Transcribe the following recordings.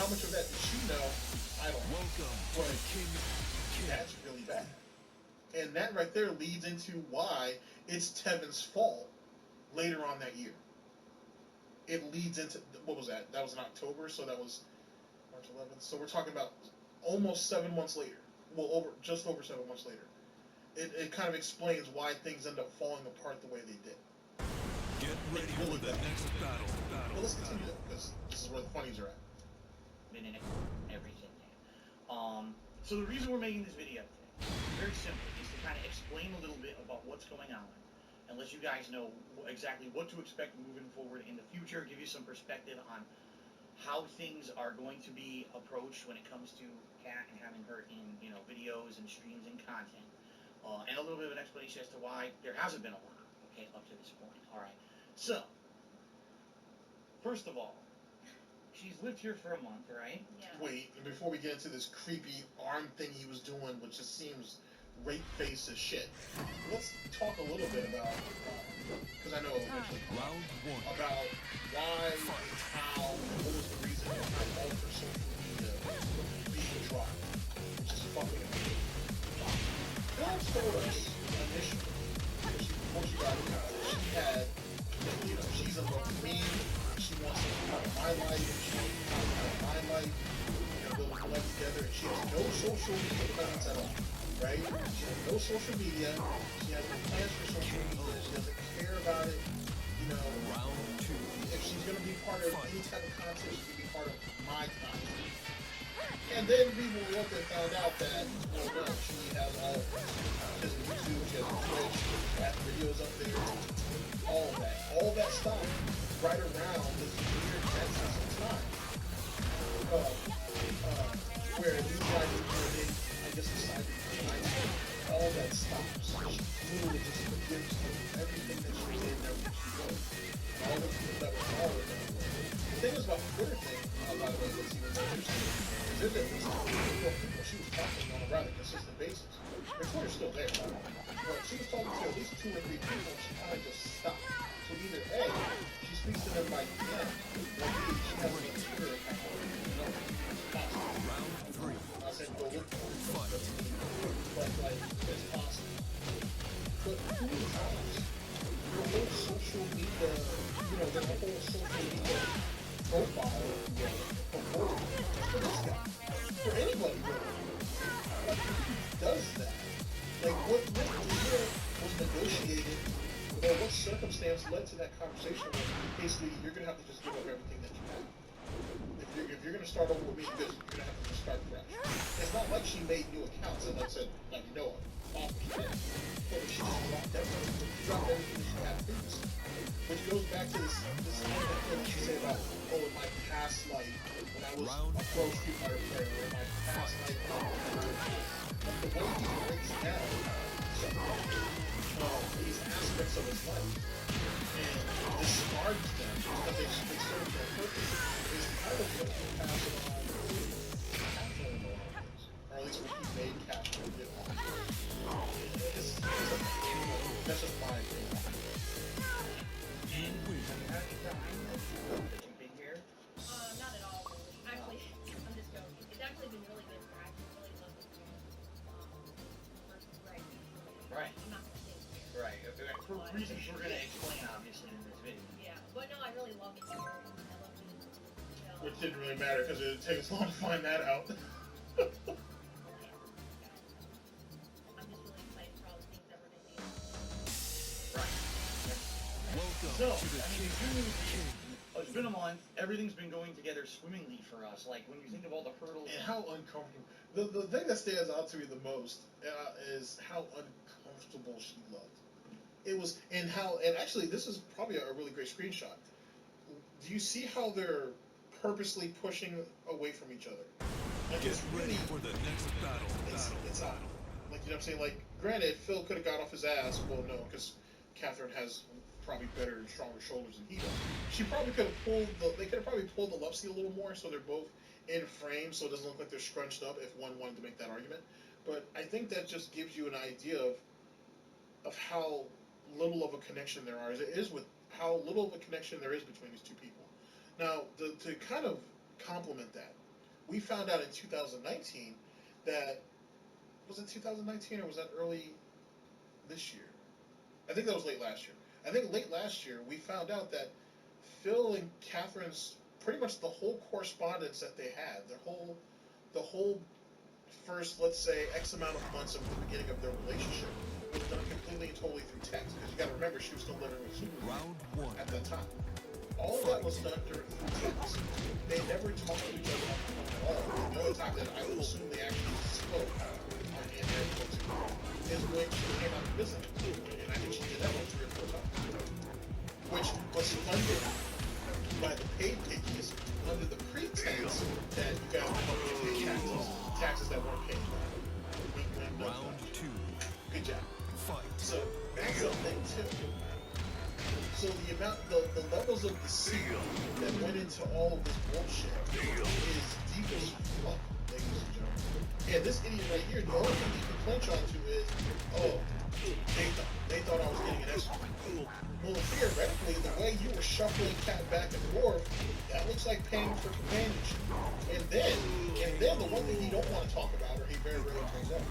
how much of that did she know? I don't know. Welcome to But the King. that's really bad. And that right there leads into why it's Tevin's fault later on that year. It leads into, what was that? That was in October, so that was March 11th. So we're talking about almost 7 months later. Well, just over 7 months later. It kind of explains why things end up falling apart the way they did. Get ready for the next battle. Well, let's continue that, because this is where the funnies are at. Been in everything. So the reason we're making this video today, very simple, is to kind of explain a little bit about what's going on and let you guys know exactly what to expect moving forward in the future, give you some perspective on how things are going to be approached when it comes to Kat and having her in, videos and streams and content, and a little bit of an explanation as to why there hasn't been a lot, okay, up to this point. All right. So, first of all, she's lived here for a month, right? Yeah. Wait, and before we get into this creepy arm thing he was doing, which just seems rape-face as shit, let's talk a little bit about, because I know eventually, Round one. about why, how, and what was the reason behind all of her social media being dropped, which is fucking amazing. Phil told us initially, before she got it, she had, she's in love with me, she wants to be part of my life, she wants to be part of my life, build a life together, and she has no social media presence at all, right? She has no social media, she has no plans for social media, she doesn't care about it, Round two. if she's going to be part of any type of content, she can be part of my content. And then we will look and found out that, well, no, she has all of this. She has a YouTube, she has a Twitch, she has videos up there, all of that. All that stuff right around this weird nexus of time. Where these guys I guess, decided to all that stops. She literally just forgives everything that she did and everything she wrote. And all the people that were following her. The thing is about the Twitter thing, by the way, that's even more interesting, is that there's people she was talking on a rather consistent basis. Her Twitter's still there, by the way. But she was talking to at least 2 or 3 people and she kind of just stopped. So either A, she speaks to them by DM, or B, she has a Twitter account. Round three. I said go look for it, but like, it's possible. But who knows? Your whole social media, their whole social media profile for work, for this guy, for anybody really. Like, who does that? Like, what deal was negotiated, or what circumstance led to that conversation where basically you're going to have to just give up everything that you have? If you're going to start over with me, you're going to have to just start fresh. It's not like she made new accounts and said, like, no, off she did. But she just dropped everything that she had previously. Which goes back to this thing that she said about, in my past life, when I was a pro Street Fighter player, or in my past life, but the way he breaks down these aspects of his life and discards them because they serve their purpose is kind of what he passed on Castro in a lot of ways. Or at least what he made Castro get on. That's just my opinion. And have you found that you've been here? Not at all, really. Actually, I'm just joking. It's actually been really good for acting. Really love this game. Versus Right. I'm not gonna say it here. Right. For reasons we're going to explain, obviously, in this video. Yeah, but no, I really love it here. I love it. Which didn't really matter because it would take us long to find that out. I'm just really excited for all the things that we're going to do. Right. Welcome So, to the it's been a month. Everything's been going together swimmingly for us. Like, when you think of all the hurdles. And how uncomfortable. The thing that stands out to me the most is how uncomfortable she looked. It was, and actually, this is probably a really great screenshot. Do you see how they're purposely pushing away from each other? Like, Get it's ready really, for the next battle. it's odd. Like, you know what I'm saying? Like, granted, Phil could have got off his ass. Well, no, because Catherine has probably better and stronger shoulders than he does. She probably could have they could have probably pulled the love seat a little more so they're both in frame so it doesn't look like they're scrunched up if one wanted to make that argument. But I think that just gives you an idea of how little of a connection there is with how little of a connection there is between these two people. Now, to kind of complement that, we found out in 2019 that, was it 2019 or was that early this year? I think that was late last year. I think late last year we found out that Phil and Catherine's pretty much the whole correspondence that they had, the whole first, let's say, X amount of months of the beginning of their relationship was done completely and totally through text. Because you got to remember, she was still living with Superman Round one. at that time. All of that was done through text. They never talked to each other on the phone at all. The only time that I would assume they actually spoke on the internet is when she came out to visit him. And I think she did that like 3 or 4 times. Which was funded by the paid piggies under the pretense that you guys were going to pay taxes that weren't paid. Round two. Good job. Fight. So that's a thing too. So the levels of deceit that went into all of this bullshit is deep as fuck, ladies and gentlemen. And this idiot right here, the only thing he can clinch onto is, oh, they thought I was getting an escort. Well, theoretically, the way you were shuffling cat back and forth, that looks like paying for companionship. And then the one thing he don't want to talk about, or he very rarely brings up,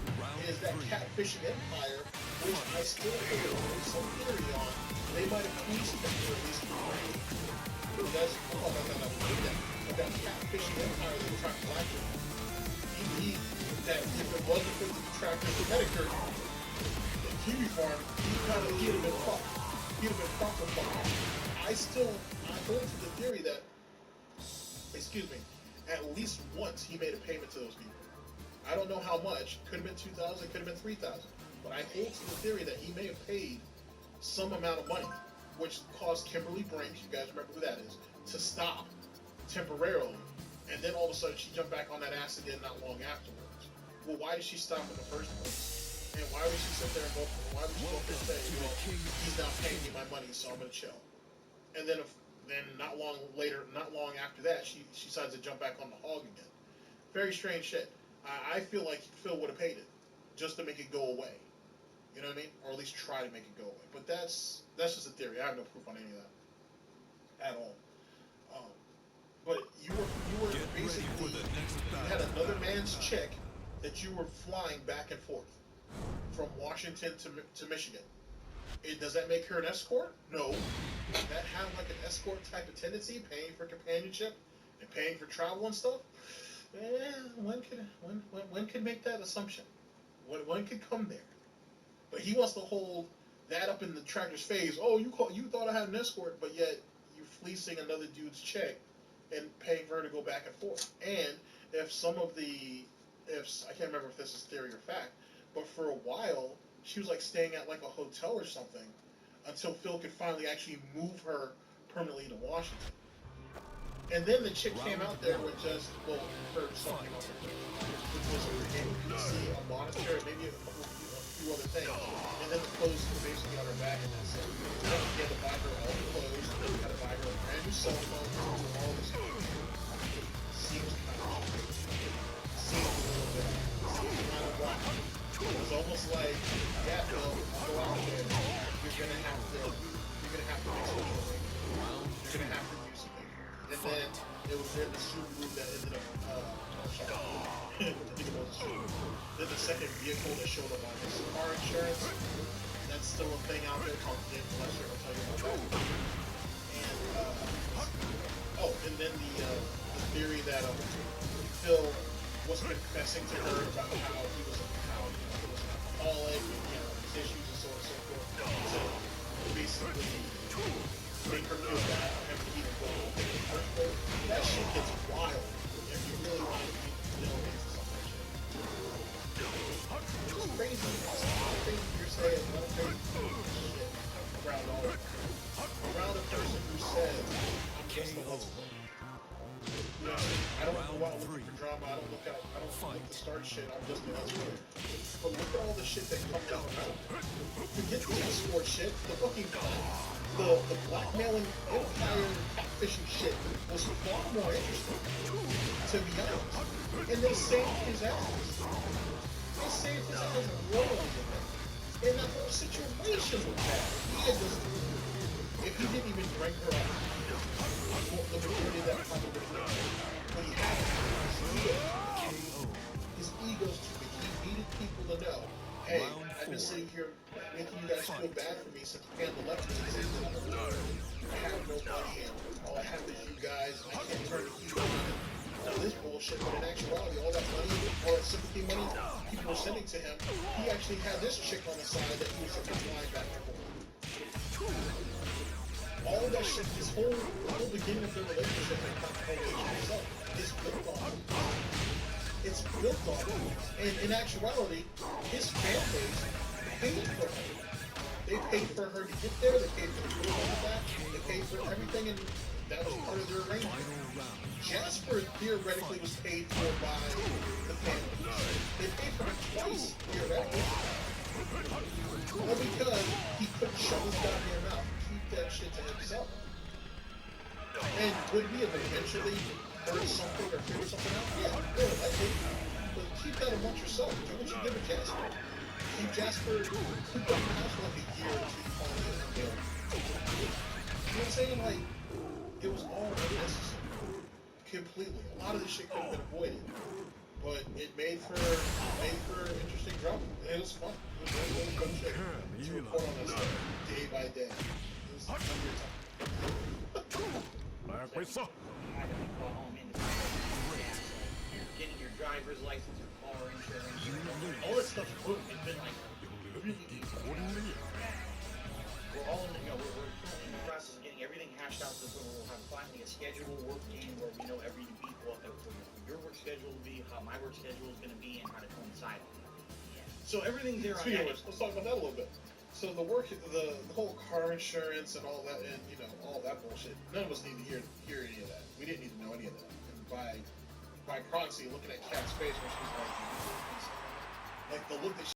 is that catfishing empire, which I still think there's some theory on. They might have fleeced them for at least 3 grand. That's but that catfishing empire that attracts black people, that if it wasn't for the detractors of Medicare, the Kiwi farm, he'd have been fucked. He'd have been proper fucked. I hold to the theory that, excuse me, at least once he made a payment to those people. I don't know how much. Could have been 2,000, could have been 3,000. But I hold to the theory that he may have paid some amount of money, which caused Kimberly Brinks, you guys remember who that is, to stop temporarily. And then all of a sudden she jumped back on that ass again not long afterwards. Well, why did she stop in the first place? And why would she sit there and go, why would she go up and say, well, he's not paying me my money, so I'm going to chill. And then not long after that, she decides to jump back on the hog again. Very strange shit. I feel like Phil would have paid it just to make it go away. You know what I mean? Or at least try to make it go away. But that's just a theory. I have no proof on any of that at all. But you were basically, you had another man's chick that you were flying back and forth from Washington to Michigan. Does that make her an escort? No. That have like an escort type of tendency, paying for companionship and paying for travel and stuff. One could make that assumption. One could come there. But he wants to hold that up in the tractor's face. Oh, you thought I had an escort, but yet you're fleecing another dude's chick and paying for her to go back and forth. And if I can't remember if this is theory or fact, but for a while she was like staying at like a hotel or something until Phil could finally actually move her permanently to Washington. And then the chick came out there with just, well, heard something on her, which was a PC, a monitor, maybe a few other things. And then the clothes were basically on her back, and that's it. He had to buy her all the clothes, and then he had to buy her a brand new cell phone, all this stuff. Seems kind of seems a little bit, seems kind of wild. It was almost like, yeah, Phil, go out there. You're gonna have to make something. You're gonna have to do something. And then it was in the Subaru that ended up, I think it was a Subaru. Then the second vehicle that showed up on his car insurance, that's still a thing out there called Jim Fletcher, I'll tell you about that. And then the theory that Phil was confessing to her about how he was an alcoholic and his issues and so on and so forth, to basically make her feel bad for him to even go in the first place. That shit gets wild if you really want to be into something like shit. It's crazy. It's not crazy you're saying, not crazy shit around a person who says, I'm just a hustler. You know, I don't go out looking for drama. I don't look to start shit. I'm just an escort. But look at all the shit that comes out now. Forget the escort shit. The fucking the blackmailing empire catfishing shit was far more interesting, to be honest. And they saved his ass. They saved his ass rolling in it. And that whole situation was bad. If he didn't even bring her up, the majority of that probably would have. But he had to. since Japan left me and said that I'm a lawyer, I have no money and all I have is you guys, and I can't turn the heat on and all this bullshit, but in actuality, all that money, all that sympathy money people were sending to him, he actually had this chick on the side that he was flying back and forth. All of that shit, the whole beginning of their relationship and confrontation itself is built on it. It's built on it. And in actuality, his fan base paid for her. They paid for her to get there, they paid for the food and that, they paid for everything, and that was part of their arrangement. Jasper theoretically was paid for by the fan base. They paid for her twice, theoretically. All because he couldn't shut his goddamn mouth. That shit to himself. And would he have eventually heard something or figured something out? Yeah, really, likely. But keep that amongst yourself. Do what you did with Jasper. Keep Jasper cooped up in the house for like a year until you finally get him there. You know what I'm saying? Like, it was all unnecessary. Completely. A lot of this shit could have been avoided. But it made for interesting drama. It was fun. It was really fun shit to report on this stuff day by day. Getting your driver's license, your car insurance, all this stuff's boom. It's been like really easy. We're all in, we're currently in the process of getting everything hashed out so we'll have finally a schedule working where we know every week what your work schedule will be, how my work schedule is going to be, and how to coincide on it. So everything's there on that. Let's talk about that a little bit. So the whole car insurance and all that, and all that bullshit. None of us need to hear any of that. We didn't need to know any of that. And by proxy, looking at Kat's face when she's like the look that she